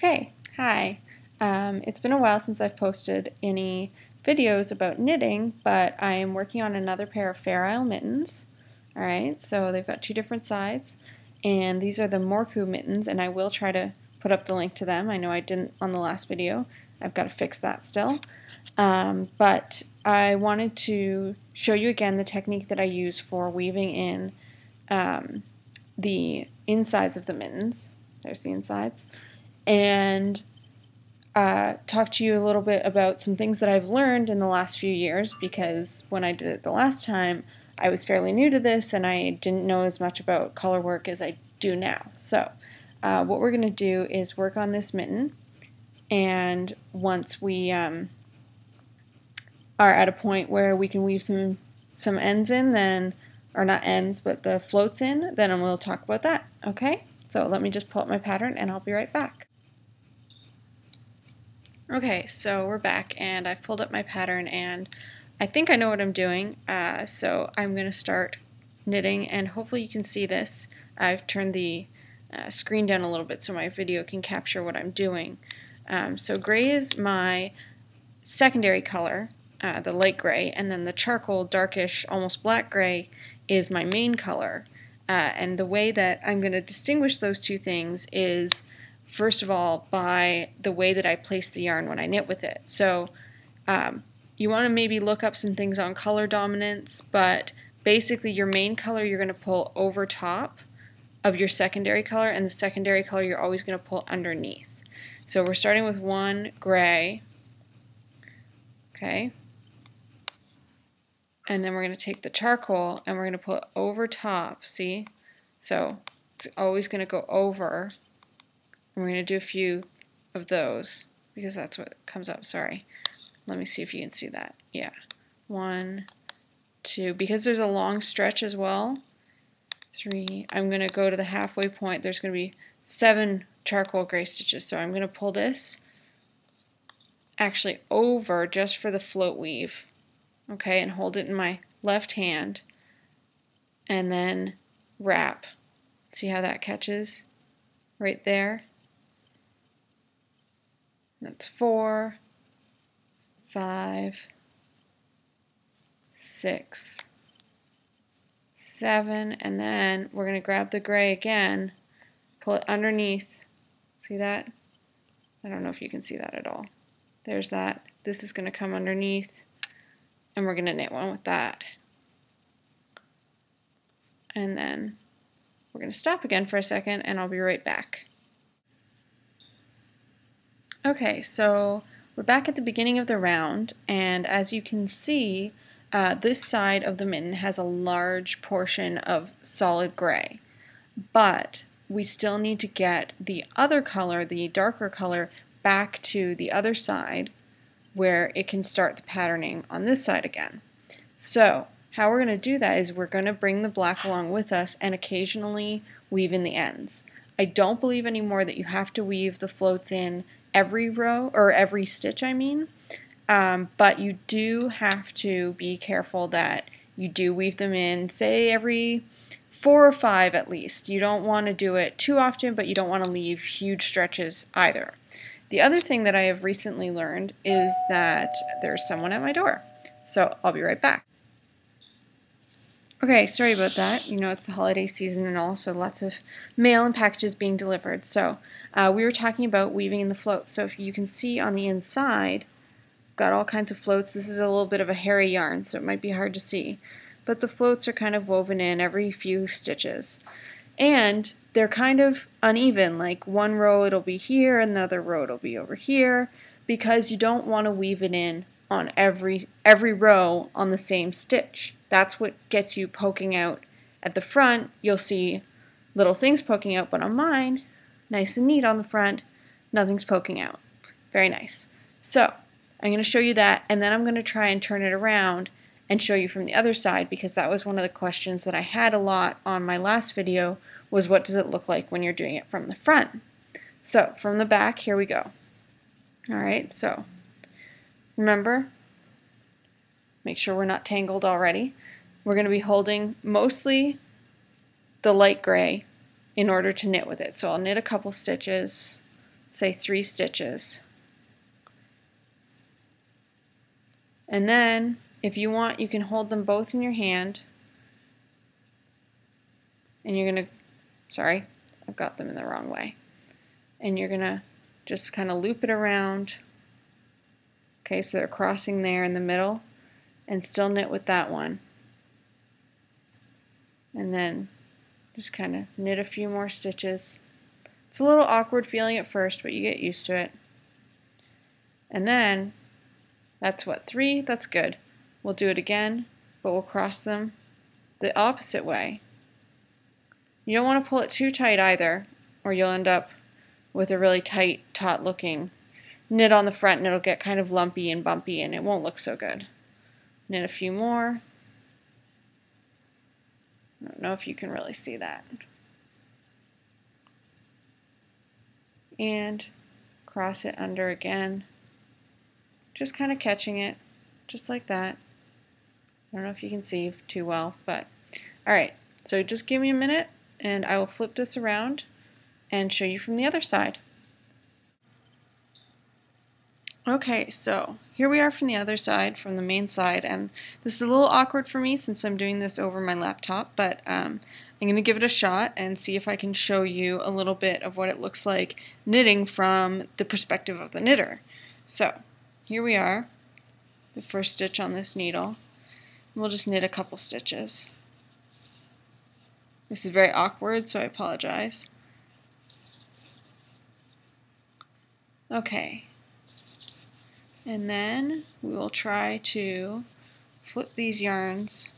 Okay, hi. It's been a while since I've posted any videos about knitting, but I am working on another pair of Fair Isle mittens. Alright, so they've got two different sides, and these are the Morku mittens, and I will try to put up the link to them. I know I didn't on the last video. I've got to fix that still. But I wanted to show you again the technique that I use for weaving in the insides of the mittens. There's the insides. And talk to you a little bit about some things that I've learned in the last few years, because when I did it the last time I was fairly new to this and I didn't know as much about color work as I do now. So what we're going to do is work on this mitten, and once we are at a point where we can weave some ends in, then, or not ends, but the floats in, then we'll talk about that. Okay, so let me just pull up my pattern and I'll be right back. Okay, so we're back and I've pulled up my pattern and I think I know what I'm doing, so I'm going to start knitting, and hopefully you can see this. I've turned the screen down a little bit so my video can capture what I'm doing. So gray is my secondary color, the light gray, and then the charcoal, darkish, almost black gray is my main color. And the way that I'm going to distinguish those two things is, first of all, by the way that I place the yarn when I knit with it. So you want to maybe look up some things on color dominance, but basically your main color you're going to pull over top of your secondary color, and the secondary color you're always going to pull underneath. So we're starting with one gray, okay, and then we're going to take the charcoal and we're going to pull it over top, see? So it's always going to go over. And we're going to do a few of those because that's what comes up. Sorry. Let me see if you can see that. Yeah. 1, 2. Because there's a long stretch as well. 3. I'm going to go to the halfway point. There's going to be 7 charcoal gray stitches. So I'm going to pull this actually over just for the float weave. Okay, and hold it in my left hand. And then wrap. See how that catches? Right there. That's 4, 5, 6, 7, and then we're going to grab the gray again, pull it underneath. See that? I don't know if you can see that at all. There's that. This is going to come underneath, and we're going to knit one with that. And then we're going to stop again for a second, and I'll be right back. Okay, so we're back at the beginning of the round, and as you can see, this side of the mitten has a large portion of solid gray, but we still need to get the other color, the darker color, back to the other side where it can start the patterning on this side again. So how we're going to do that is we're going to bring the black along with us and occasionally weave in the ends. I don't believe anymore that you have to weave the floats in every row, or every stitch I mean, but you do have to be careful that you do weave them in, say every 4 or 5 at least. You don't want to do it too often, but you don't want to leave huge stretches either. The other thing that I have recently learned is that there's someone at my door, so I'll be right back. Okay, sorry about that. You know, it's the holiday season and also lots of mail and packages being delivered. So we were talking about weaving in the floats. So if you can see on the inside, got all kinds of floats. This is a little bit of a hairy yarn, so it might be hard to see. But the floats are kind of woven in every few stitches. And they're kind of uneven, like one row it'll be here, another row it'll be over here, because you don't want to weave it in on every row on the same stitch. That's what gets you poking out at the front. You'll see little things poking out, but on mine, nice and neat on the front, nothing's poking out. Very nice. So I'm going to show you that, and then I'm going to try and turn it around and show you from the other side, because that was one of the questions that I had a lot on my last video, was what does it look like when you're doing it from the front. So from the back, here we go. Alright, so remember, make sure we're not tangled already. We're going to be holding mostly the light gray in order to knit with it. So I'll knit a couple stitches, say 3 stitches. And then if you want, you can hold them both in your hand, and you're going to, sorry, I've got them in the wrong way, and you're going to just kind of loop it around. Okay, so they're crossing there in the middle, and still knit with that one. And then just kind of knit a few more stitches. It's a little awkward feeling at first, but you get used to it. And then, that's what, 3? That's good. We'll do it again, but we'll cross them the opposite way. You don't want to pull it too tight either, or you'll end up with a really tight, taut looking knit on the front, and it'll get kind of lumpy and bumpy, and it won't look so good. Knit a few more. I don't know if you can really see that. And cross it under again. Just kind of catching it, just like that. I don't know if you can see too well, but alright, so just give me a minute and I will flip this around and show you from the other side. Okay, so here we are from the other side, from the main side, and this is a little awkward for me since I'm doing this over my laptop, but I'm going to give it a shot and see if I can show you a little bit of what it looks like knitting from the perspective of the knitter. So here we are, the first stitch on this needle. We'll just knit a couple stitches. This is very awkward, so I apologize. Okay. And then we will try to flip these yarns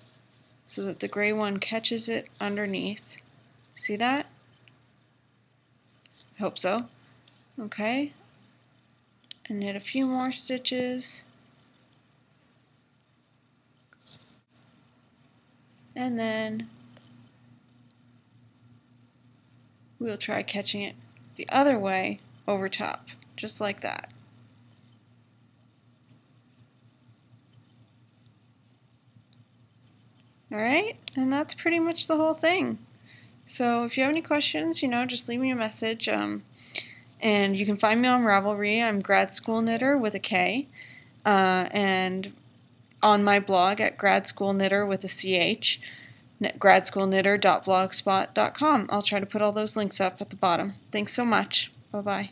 so that the gray one catches it underneath. See that? I hope so. Okay. And knit a few more stitches. And then we'll try catching it the other way over top, just like that. Alright, and that's pretty much the whole thing. So if you have any questions, just leave me a message. And you can find me on Ravelry. I'm Grad School Knitter with a K. And on my blog at Grad School Knitter with a CH, gradschoolknitter.blogspot.com. I'll try to put all those links up at the bottom. Thanks so much. Bye-bye.